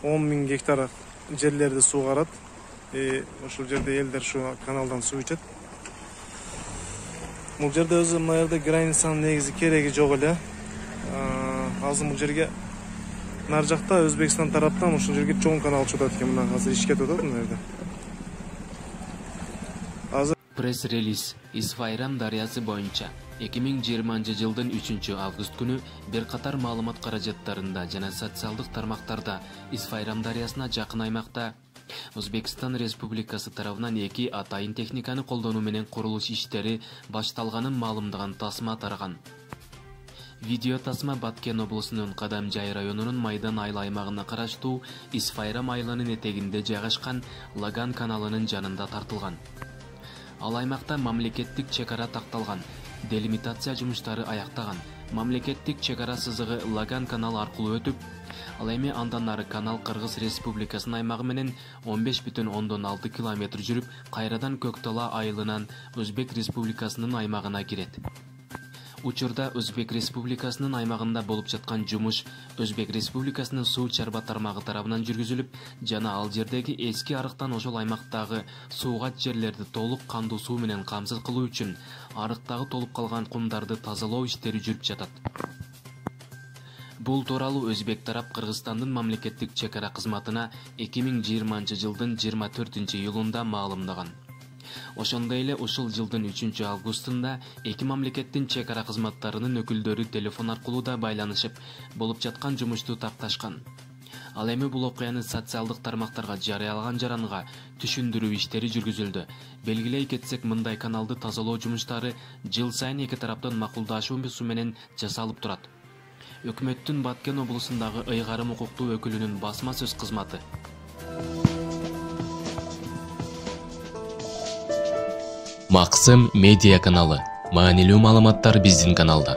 10.000 гектар жерлерди суугарат. Ошол жерде элдер şu каналдан суу ичет. Бул жерде өзү мына жерде границанын негизи кереги жок эле. Азыр бул жерге нар жакта Өзбекстан тараптан ошол жерге чоң канал чыгат экен. Мына азыр ишке атат мына жерде. Пресс-релиз Исфайрам дарыясы боюнча 2020-жылдын 3-август күнү бир катар маалымат каражаттарында жана социалдык тармактарда Исфайрам дарыясына жакын аймакта Өзбекстан Республикасы тарабынан 2 атайын техниканы колдонуу менен курулуш иштери башталганын маалымдаган тасма тараган. Видео тасма Баткен облусунун Кадамжай районунун Майдан айыл аймагына караштуу Исфайрам айылынын этегинде жайгашкан Лаган каналынын жанында тартылган. Ал аймакта мамлекеттик чекара такталган, делимитация жумуштары аяктаган. Мамлекеттик чекара сызыгы Лаган канал аркылуу өтүп, ал эми андан нары канал Кыргыз Республикасынын аймагы менен 15,6 километр жүрүп, кайрадан Көктала айылынан Өзбек Республикасынын аймагына кирет. Учурда Өзбек Республикасынын аймагында болуп жаткан жумуш Өзбек Республикасынын суу чарба тармагы тарабынан жүргүзүлүп, жана ал жердеги эски арыктан ошол аймактагы суугат жерлерди толук кандуу суу менен камсыз кылуу үчүн арыктагы толуп калган кумдарды тазалоо иштери жүрүп жатат. Бул тууралуу Өзбек тарап Кыргызстандын мамлекеттик чекара кызматына 2020-жылдын 24-июлунда маалымдаган. Ошондой эле ушул жылдын 3-августунда эки мамлекеттин чекара кызматтарынын өкүлдөрү телефон аркылуу да байланышып, болуп жаткан жумушту такташкан. Ал эми бул окуяны социалдык тармактарга жарыялаган жаранга түшүндүрүү иштери жүргүзүлдү. Белгилей кетсек, мындай каналды тазалоо жумуштары жыл сайын эки тараптын макулдашуусу менен жасалып турат. Өкмөттүн Баткен облусундагы ыйгарым укуктуу өкүлүнүн басма сөз кызматы. Максым медиа каналы. Маанилүү маалыматтар биздин каналда.